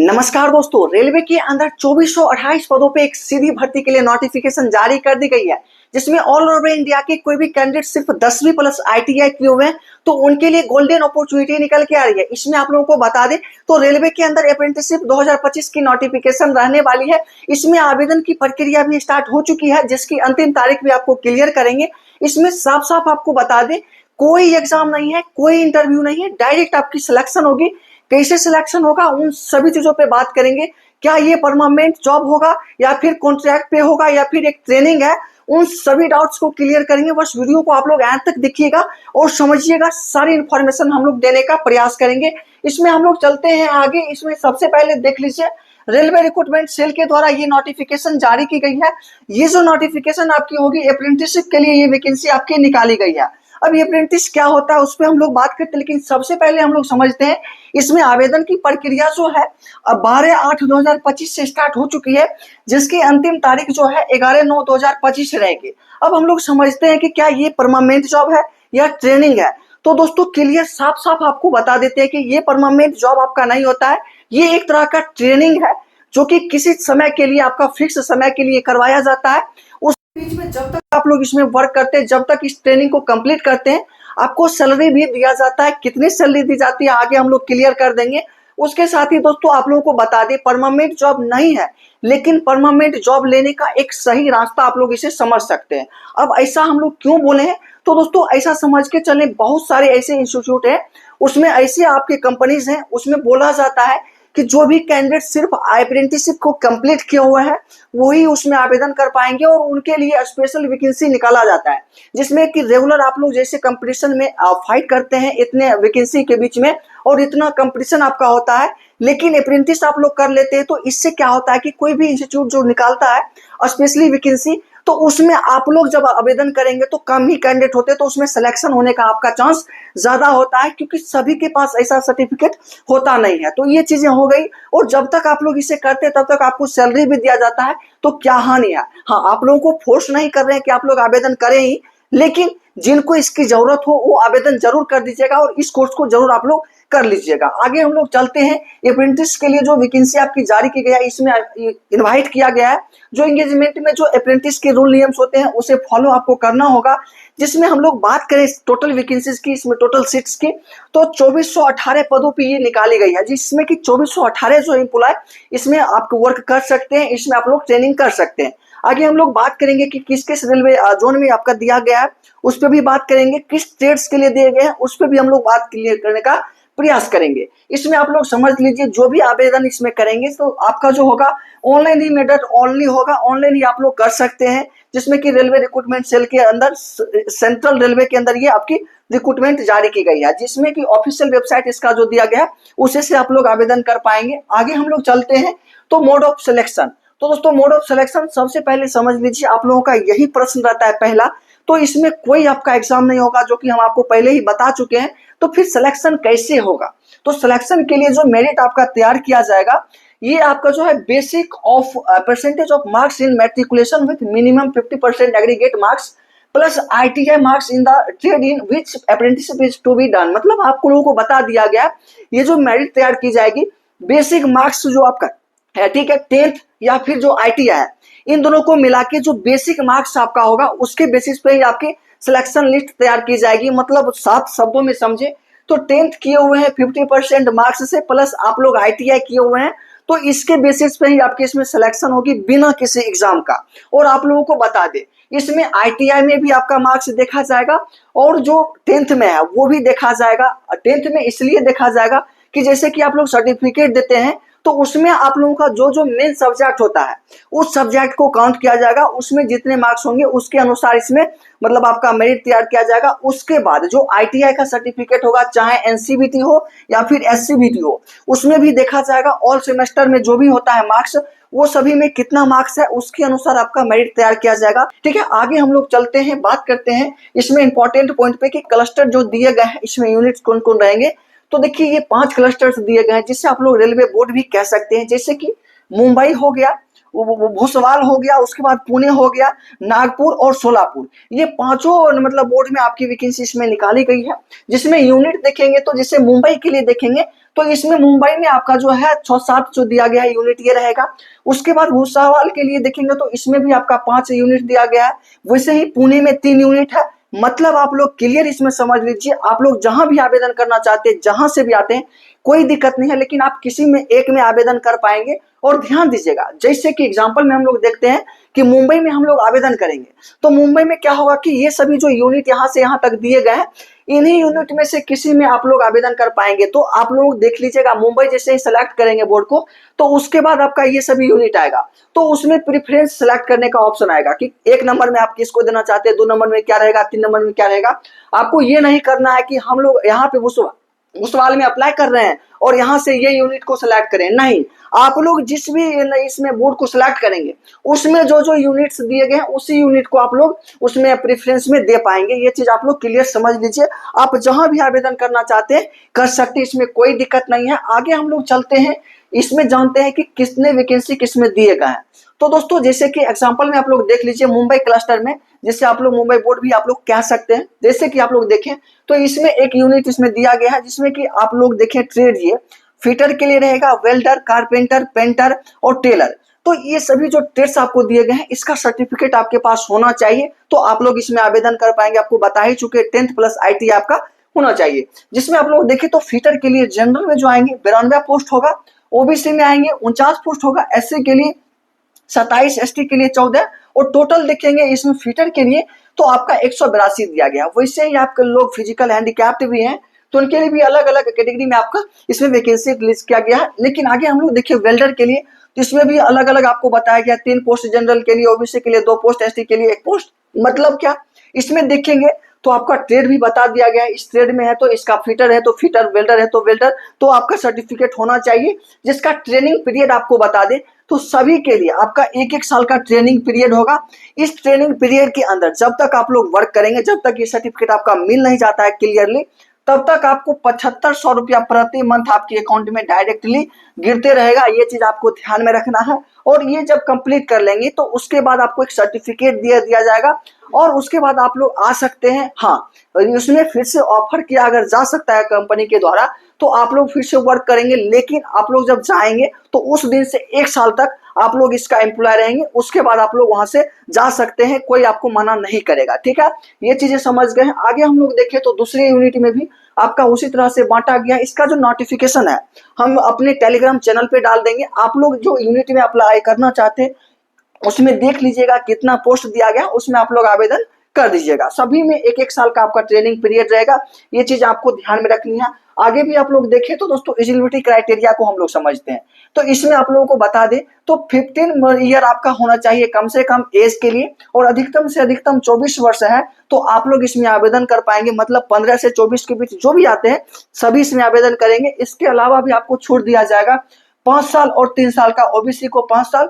नमस्कार दोस्तों, रेलवे के अंदर 2428 पदों पे एक सीधी भर्ती के लिए नोटिफिकेशन जारी कर दी गई है, जिसमें ऑल ओवर इंडिया के कोई भी कैंडिडेट सिर्फ 10वीं प्लस आईटीआई किए हुए हैं तो उनके लिए गोल्डन अपॉर्चुनिटी निकल के आ रही है। इसमें आप लोगों को बता दें तो रेलवे के अंदर अप्रेंटिसशिप 2025 की नोटिफिकेशन रहने वाली है। इसमें आवेदन की प्रक्रिया भी स्टार्ट हो चुकी है, जिसकी अंतिम तारीख भी आपको क्लियर करेंगे। इसमें साफ साफ आपको बता दें, कोई एग्जाम नहीं है, कोई इंटरव्यू नहीं है, डायरेक्ट आपकी सिलेक्शन होगी। कैसे सिलेक्शन होगा उन सभी चीजों पे बात करेंगे। क्या ये परमानेंट जॉब होगा या फिर कॉन्ट्रैक्ट पे होगा या फिर एक ट्रेनिंग है, उन सभी डाउट्स को क्लियर करेंगे। बस वीडियो को आप लोग एंड तक देखिएगा और समझिएगा, सारी इंफॉर्मेशन हम लोग देने का प्रयास करेंगे। इसमें हम लोग चलते हैं आगे। इसमें सबसे पहले देख लीजिए, रेलवे रिक्रूटमेंट सेल के द्वारा ये नोटिफिकेशन जारी की गई है। ये जो नोटिफिकेशन आपकी होगी अप्रेंटिसशिप के लिए, ये वैकेंसी आपकी निकाली गई है। अब ये अप्रेंटिस क्या होता है उस पर हम लोग बात करते हैं, लेकिन सबसे पहले हम लोग समझते हैं इसमें आवेदन की प्रक्रिया जो है 12/8/2025 से स्टार्ट हो चुकी है, जिसकी अंतिम तारीख जो है 11/9/2025 रहेगी। अब हम लोग समझते हैं कि क्या ये परमानेंट जॉब है या ट्रेनिंग है। तो दोस्तों क्लियर साफ साफ आपको बता देते हैं कि ये परमानेंट जॉब आपका नहीं होता है, ये एक तरह का ट्रेनिंग है जो कि किसी समय के लिए, आपका फिक्स समय के लिए करवाया जाता है। उस बीच में जब तक आप लोग इसमें वर्क करते हैं, जब तक इस ट्रेनिंग को कंप्लीट करते हैं, आपको सैलरी भी दिया जाता है। कितनी सैलरी दी जाती है आगे हम लोग क्लियर कर देंगे। उसके साथ ही दोस्तों आप लोगों को बता दें, परमानेंट जॉब नहीं है, लेकिन परमानेंट जॉब लेने का एक सही रास्ता आप लोग इसे समझ सकते हैं। अब ऐसा हम लोग क्यों बोले हैं, तो दोस्तों ऐसा समझ के चले, बहुत सारे ऐसे इंस्टीट्यूट है, उसमें ऐसे आपके कंपनीज हैं, उसमें बोला जाता है कि जो भी कैंडिडेट सिर्फ अप्रेंटिसशिप को कंप्लीट किया हुआ है वही उसमें आवेदन कर पाएंगे, और उनके लिए स्पेशल वैकेंसी निकाला जाता है, जिसमें कि रेगुलर आप लोग जैसे कंपटीशन में फाइट करते हैं इतने वैकेंसी के बीच में, और इतना कंपटीशन आपका होता है, लेकिन अप्रेंटिस आप लोग कर लेते हैं। तो इससे क्या होता है कि कोई भी इंस्टीट्यूट जो निकालता है स्पेशली वैकेंसी, तो उसमें आप लोग जब आवेदन करेंगे तो कम ही कैंडिडेट होते हैं, तो उसमें सिलेक्शन होने का आपका चांस ज्यादा होता है, क्योंकि सभी के पास ऐसा सर्टिफिकेट होता नहीं है। तो ये चीजें हो गई, और जब तक आप लोग इसे करते हैं तब तक आपको सैलरी भी दिया जाता है, तो क्या हानि है। हाँ, आप लोगों को फोर्स नहीं कर रहे हैं कि आप लोग आवेदन करें ही, लेकिन जिनको इसकी जरूरत हो वो आवेदन जरूर कर दीजिएगा और इस कोर्स को जरूर आप लोग कर लीजिएगा। आगे हम लोग चलते हैं। अप्रेंटिस के लिए जो वैकेंसी आपकी जारी की गई है, इसमें इनवाइट किया गया है, जो एंगेजमेंट में जो अप्रेंटिस के रूल नियम्स होते हैं उसे फॉलो आपको करना होगा। जिसमें हम लोग बात करें टोटल वैकेंसीज की, इसमें टोटल सीट्स की, तो 2418 पदों पे ये निकाली गई है, जिसमें कि 2418 जो एम्प्लॉय इसमें आप वर्क कर सकते हैं, इसमें आप लोग ट्रेनिंग कर सकते हैं। आगे हम लोग बात करेंगे कि किस किस रेलवे जोन में आपका दिया गया है, उस पर भी बात करेंगे। किस ट्रेड्स के लिए दिए गए हैं उस पर भी हम लोग बात क्लियर करने का प्रयास करेंगे। इसमें आप लोग समझ लीजिए, जो भी आवेदन इसमें करेंगे तो आपका जो होगा ऑनलाइन ही मेथड ओनली होगा, ऑनलाइन ही आप लोग कर सकते हैं। जिसमें कि रेलवे रिक्रूटमेंट सेल के अंदर, सेंट्रल रेलवे के अंदर ये आपकी रिक्रूटमेंट जारी की गई है, जिसमें कि ऑफिशियल वेबसाइट इसका जो दिया गया है उसे से आप लोग आवेदन कर पाएंगे। आगे हम लोग चलते हैं तो मोड ऑफ सिलेक्शन। तो दोस्तों मोड ऑफ सिलेक्शन सबसे पहले समझ लीजिए, आप लोगों का यही प्रश्न रहता है पहला, तो इसमें कोई आपका एग्जाम नहीं होगा, जो कि हम आपको पहले ही बता चुके हैं। तो फिर सिलेक्शन कैसे होगा, तो सिलेक्शन के लिए जो मेरिट आपका तैयार किया जाएगा, ये आपका जो है basic of percentage of marks in matriculation with minimum 50% aggregate marks plus ITI marks in the trade in which apprenticeship is to be done. मतलब आपको लोगों को बता दिया गया, ये जो मेरिट तैयार की जाएगी, बेसिक मार्क्स जो आपका है, ठीक है, 10th या फिर जो ITI है, इन दोनों को मिला के जो बेसिक मार्क्स आपका होगा उसके बेसिस पे ही आपकी सिलेक्शन लिस्ट तैयार की जाएगी। मतलब 7 शब्दों में समझे तो 10th किए हुए हैं 50% मार्क्स से, प्लस आप लोग ITI किए हुए हैं, तो इसके बेसिस पे ही आपकी इसमें सिलेक्शन होगी बिना किसी एग्जाम का। और आप लोगों को बता दें, इसमें ITI में भी आपका मार्क्स देखा जाएगा और जो 10th में है वो भी देखा जाएगा। 10th में इसलिए देखा जाएगा कि जैसे कि आप लोग सर्टिफिकेट देते हैं तो उसमें आप लोगों का जो जो मेन सब्जेक्ट होता है उस सब्जेक्ट को काउंट किया जाएगा, उसमें जितने मार्क्स होंगे उसके अनुसार इसमें मतलब आपका मेरिट तैयार किया जाएगा। उसके बाद जो ITI का सर्टिफिकेट होगा, चाहे NCVT हो या फिर SCVT हो, उसमें भी देखा जाएगा। ऑल सेमेस्टर में जो भी होता है मार्क्स, वो सभी में कितना मार्क्स है उसके अनुसार आपका मेरिट तैयार किया जाएगा, ठीक है। आगे हम लोग चलते हैं, बात करते हैं इसमें इंपॉर्टेंट पॉइंट पे कि क्लस्टर जो दिए गए हैं इसमें यूनिट्स कौन कौन रहेंगे। तो देखिए ये 5 क्लस्टर्स दिए गए हैं, जिससे आप लोग रेलवे बोर्ड भी कह सकते हैं, जैसे कि मुंबई हो गया, भोसवाल हो गया, उसके बाद पुणे हो गया, नागपुर और सोलापुर, ये पांचों मतलब बोर्ड में आपकी वैकेंसी इसमें निकाली गई है। जिसमें यूनिट देखेंगे तो जैसे मुंबई के लिए देखेंगे तो इसमें मुंबई में आपका जो है 6-7 जो दिया गया है यूनिट ये रहेगा। उसके बाद भूसावल के लिए देखेंगे तो इसमें भी आपका 5 यूनिट दिया गया है। वैसे ही पुणे में 3 यूनिट है। मतलब आप लोग क्लियर इसमें समझ लीजिए, आप लोग जहां भी आवेदन करना चाहते हैं, जहां से भी आते हैं, कोई दिक्कत नहीं है, लेकिन आप किसी में एक में आवेदन कर पाएंगे। और ध्यान दीजिएगा, जैसे कि एग्जांपल में हम लोग देखते हैं कि मुंबई में हम लोग आवेदन करेंगे, तो मुंबई में क्या होगा कि ये सभी जो यूनिट यहाँ से यहाँ तक दिए गए हैं, इन्हीं यूनिट में से किसी में आप लोग आवेदन कर पाएंगे। तो आप लोग देख लीजिएगा, मुंबई जैसे ही सेलेक्ट करेंगे बोर्ड को, तो उसके बाद आपका ये सभी यूनिट आएगा, तो उसमें प्रेफरेंस सेलेक्ट करने का ऑप्शन आएगा कि 1 नंबर में आप किसको देना चाहते हैं, 2 नंबर में क्या रहेगा, 3 नंबर में क्या रहेगा। आपको ये नहीं करना है कि हम लोग यहाँ पे उस वाले में अप्लाई कर रहे हैं और यहाँ से ये यूनिट को सिलेक्ट करें, नहीं। आप लोग जिस भी इसमें बोर्ड को सिलेक्ट करेंगे, उसमें जो जो यूनिट्स दिए गए हैं उसी यूनिट को आप लोग उसमें प्रेफरेंस में दे पाएंगे। ये चीज आप लोग क्लियर समझ लीजिए। आप जहां भी आवेदन करना चाहते हैं कर सकते हैं, इसमें कोई दिक्कत नहीं है। आगे हम लोग चलते हैं, इसमें जानते हैं कि कितने वैकेंसी किसमें दिए गए हैं। तो दोस्तों, जैसे कि एग्जांपल में आप लोग देख लीजिए, मुंबई क्लस्टर में, जिससे आप लोग मुंबई बोर्ड भी आप लोग कह सकते हैं। जैसे कि आप लोग देखें तो इसमें एक यूनिट इसमें दिया गया है, जिसमें कि आप लोग देखें ट्रेड, ये फिटर के लिए रहेगा, वेल्डर, कारपेंटर, पेंटर और टेलर। तो ये सभी जो ट्रेड्स आपको दिए गए हैं, इसका सर्टिफिकेट आपके पास होना चाहिए, तो आप लोग इसमें आवेदन कर पाएंगे। आपको बता ही चुके 10th प्लस ITI आपका होना चाहिए। जिसमें आप लोग देखें तो फिटर के लिए जनरल में जो आएंगे 92 पोस्ट होगा, ओबीसी में आएंगे 49 पोस्ट होगा, SC के लिए 27, ST के लिए 14, और टोटल देखेंगे इसमें फिटर के लिए तो आपका 182 दिया गया। वैसे ही आपके लोग फिजिकल हैंडीकैप्ड भी हैं, तो उनके लिए भी अलग अलग कैटेगरी में आपका इसमें वैकेंसी रिलीज किया गया है। लेकिन आगे हम लोग देखिए वेल्डर के लिए, तो इसमें भी अलग अलग आपको बताया गया, 3 पोस्ट जनरल के लिए, ओबीसी के लिए 2 पोस्ट, ST के लिए 1 पोस्ट। मतलब क्या, इसमें देखेंगे तो आपका ट्रेड भी बता दिया गया है। इस ट्रेड में है तो इसका फिटर है तो फिटर, वेल्डर है तो वेल्डर, तो आपका सर्टिफिकेट होना चाहिए। जिसका ट्रेनिंग पीरियड आपको बता दें तो सभी के लिए आपका 1-1 साल का ट्रेनिंग पीरियड होगा। इस ट्रेनिंग पीरियड के अंदर जब तक आप लोग वर्क करेंगे, जब तक ये सर्टिफिकेट आपका मिल नहीं जाता है क्लियरली, तब तक आपको 7500 रुपया प्रति मंथ आपके अकाउंट में डायरेक्टली गिरते रहेगा। ये चीज आपको ध्यान में रखना है। और ये जब कंप्लीट कर लेंगे तो उसके बाद आपको एक सर्टिफिकेट दिया जाएगा, और उसके बाद आप लोग आ सकते हैं। हाँ, उसमें फिर से ऑफर किया अगर जा सकता है कंपनी के द्वारा, तो आप लोग फिर से वर्क करेंगे। लेकिन आप लोग जब जाएंगे तो उस दिन से 1 साल तक आप लोग इसका एम्प्लॉय रहेंगे। उसके बाद आप लोग वहां से जा सकते हैं, कोई आपको मना नहीं करेगा। ठीक है, ये चीजें समझ गए हैं। आगे हम लोग देखें तो दूसरी यूनिट में भी आपका उसी तरह से बांटा गया। इसका जो नोटिफिकेशन है हम अपने टेलीग्राम चैनल पे डाल देंगे। आप लोग जो यूनिट में अप्लाई करना चाहते हैं उसमें देख लीजिएगा कितना पोस्ट दिया गया, उसमें आप लोग आवेदन कर दीजिएगा। सभी में 1-1 साल का आपका ट्रेनिंग पीरियड रहेगा। ये चीज आपको ध्यान में रखनी है। आगे भी आप लोग देखें तो दोस्तों एलिजिबिलिटी क्राइटेरिया को हम लोग समझते हैं। तो इसमें आप लोगों को बता दें तो 15 ईयर आपका होना चाहिए कम से कम एज के लिए, और अधिकतम से अधिकतम 24 वर्ष है तो आप लोग इसमें आवेदन कर पाएंगे। मतलब 15 से 24 के बीच जो भी आते हैं सभी इसमें आवेदन करेंगे। इसके अलावा भी आपको छूट दिया जाएगा 5 साल और 3 साल का, ओबीसी को 5 साल,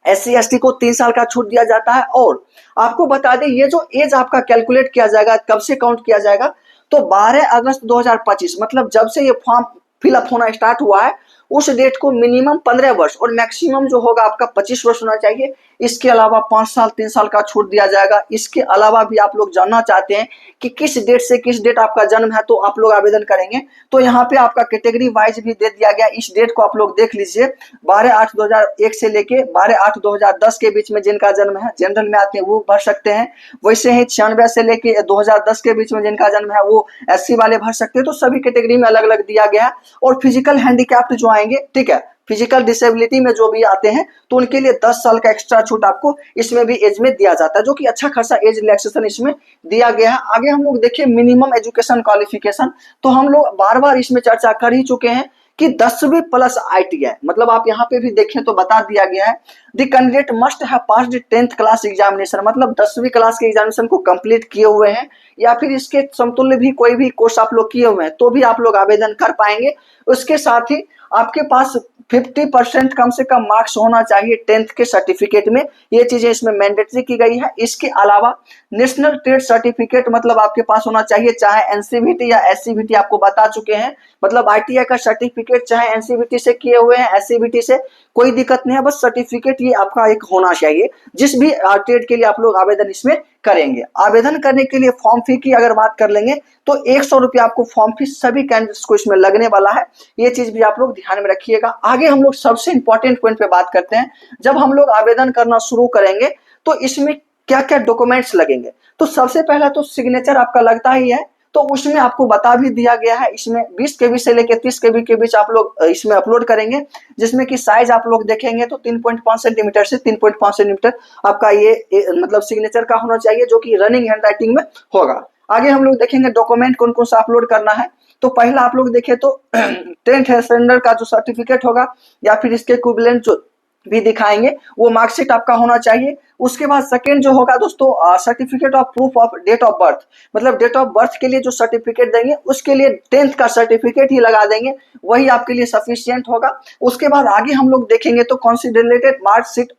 SC ST को 3 साल का छूट दिया जाता है। और आपको बता दें ये जो एज आपका कैलकुलेट किया जाएगा, कब से काउंट किया जाएगा, तो 12 अगस्त 2025, मतलब जब से ये फॉर्म फिलअप होना स्टार्ट हुआ है उस डेट को मिनिमम 15 वर्ष और मैक्सिमम जो होगा आपका 25 वर्ष होना चाहिए। इसके अलावा 5 साल 3 साल का छूट दिया जाएगा। इसके अलावा भी आप लोग जानना चाहते हैं कि किस डेट से किस डेट आपका जन्म है तो आप लोग आवेदन करेंगे, तो यहाँ पे आपका कैटेगरी वाइज भी दे दिया गया। इस डेट को आप लोग देख लीजिए, 12/8/2001 से लेके 12/8/2010 के बीच में जिनका जन्म है जनरल में आते हैं वो भर सकते हैं। वैसे ही 96 से लेके 2010 के बीच में जिनका जन्म है वो SC वाले भर सकते हैं। तो सभी कैटेगरी में अलग अलग दिया गया है। और फिजिकल हैंडीकैप्ड जो आएंगे, ठीक है, फिजिकल डिसेबिलिटी में जो भी आते हैं तो उनके लिए 10 साल का एक्स्ट्रा छूट आपको इसमें भी एज में दिया जाता है, जो कि अच्छा खासा एज रिलैक्सेशन इसमें दिया गया है। आगे हम लोग देखिए मिनिमम एजुकेशन क्वालिफिकेशन, तो हम लोग बार बार इसमें चर्चा कर ही चुके हैं कि 10वीं प्लस ITI, मतलब आप यहाँ पे भी देखें तो बता दिया गया है the candidate must have passed 10th class examination, मतलब 10वीं क्लास के एग्जामिनेशन को कंप्लीट किए हुए हैं या फिर इसके समतुल्य भी कोई भी कोर्स आप लोग किए हुए हैं तो भी आप लोग आवेदन कर पाएंगे। उसके साथ ही आपके पास 50% कम से कम मार्क्स होना चाहिए 10th के सर्टिफिकेट में। ये चीजें इसमें मैंडेटरी की गई है। इसके अलावा नेशनल ट्रेड सर्टिफिकेट मतलब आपके पास होना चाहिए, चाहे NCVT या SCVT आपको बता चुके हैं, मतलब ITI का सर्टिफिकेट चाहे NCVT से किए हुए हैं SCVT से कोई दिक्कत नहीं है, बस सर्टिफिकेट ये आपका एक होना चाहिए। जिस भी ट्रेड के लिए आप लोग आवेदन इसमें करेंगे। आवेदन करने के लिए फॉर्म फी की अगर बात कर लेंगे तो 100 रुपया आपको फॉर्म फी सभी कैंडिडेट्स को इसमें लगने वाला है, ये चीज भी आप लोग ध्यान में रखिएगा। आगे हम लोग सबसे इंपॉर्टेंट पॉइंट पे बात करते हैं। जब हम लोग आवेदन करना शुरू करेंगे तो इसमें क्या क्या डॉक्यूमेंट्स लगेंगे। तो सबसे पहला तो सिग्नेचर आपका लगता ही है, तो उसमें आपको बता भी दिया गया है। इसमें 20 KB से लेकर 30 KB के बीच आप लोग इसमें अपलोड करेंगे, जिसमें कि साइज आप लोग देखेंगे तो 3.5 सेंटीमीटर से 3.5 सेंटीमीटर आपका ये मतलब सिग्नेचर का होना चाहिए, जो कि रनिंग हैंड राइटिंग में होगा। आगे हम लोग देखेंगे डॉक्यूमेंट कौन कौन सा अपलोड करना है। तो पहला आप लोग देखें तो 10th स्टैंडर्ड का जो सर्टिफिकेट होगा या फिर इसके इक्विवेलेंट जो भी दिखाएंगे वो मार्कशीट आपका होना चाहिए। उसके बाद सेकेंड जो होगा दोस्तों certificate of proof of date of birth, मतलब डेट ऑफ बर्थ के लिए जो सर्टिफिकेट देंगे उसके लिए 10th का सर्टिफिकेट ही लगा देंगे, वही आपके लिए सफिशियंट होगा। उसके बाद आगे हम लोग देखेंगे तो consolidated marksheet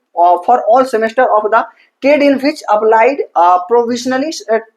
for all semester of the trade in which applied provisionally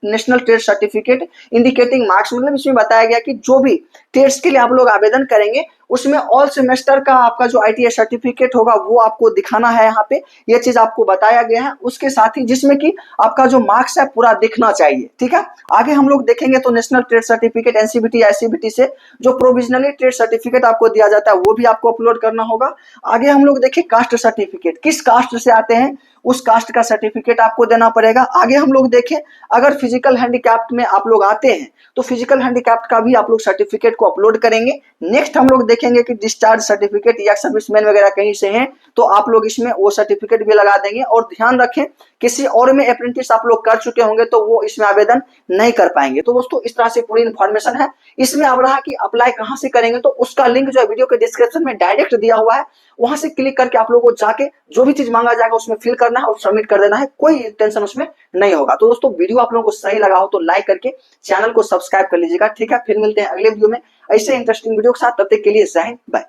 national trade certificate indicating marks, मतलब इसमें बताया गया कि जो भी ट्रेड्स के लिए आप लोग आवेदन करेंगे उसमें ऑल सेमेस्टर का आपका जो ITI सर्टिफिकेट होगा वो आपको दिखाना है। यहाँ पे ये चीज आपको बताया गया है, उसके साथ ही जिसमें कि आपका जो मार्क्स है पूरा दिखना चाहिए, ठीक है। आगे हम लोग देखेंगे तो नेशनल ट्रेड सर्टिफिकेट NCBT या ICBT से जो प्रोविजनली ट्रेड सर्टिफिकेट आपको दिया जाता है वो भी आपको अपलोड करना होगा। आगे हम लोग देखें कास्ट सर्टिफिकेट, किस कास्ट से आते हैं उस कास्ट का सर्टिफिकेट आपको देना पड़ेगा। आगे हम लोग देखें अगर फिजिकल हैंडीकैप्ट में आप लोग आते हैं तो फिजिकल हैंडीकैप्ट का भी आप लोग सर्टिफिकेट को अपलोड करेंगे। नेक्स्ट हम लोग देखेंगे कि डिस्चार्ज सर्टिफिकेट या सर्विसमैन वगैरह कहीं से हैं तो आप लोग इसमें वो सर्टिफिकेट भी लगा देंगे। और ध्यान रखें किसी और में अप्रेंटिस आप लोग कर चुके होंगे तो वो इसमें आवेदन नहीं कर पाएंगे। तो दोस्तों इस तरह से पूरी इन्फॉर्मेशन है। इसमें अब रहा कि अप्लाई कहाँ से करेंगे, तो उसका लिंक जो है वीडियो के डिस्क्रिप्शन में डायरेक्ट दिया हुआ है, वहां से क्लिक करके आप लोगों को जाके जो भी चीज मांगा जाएगा उसमें फिल करना है और सबमिट कर देना है, कोई टेंशन उसमें नहीं होगा। तो दोस्तों वीडियो आप लोगों को सही लगा हो तो लाइक करके चैनल को सब्सक्राइब कर लीजिएगा, ठीक है। फिर मिलते हैं अगले वीडियो में ऐसे इंटरेस्टिंग वीडियो के साथ, तब तक के लिए जय हिंद, बाय।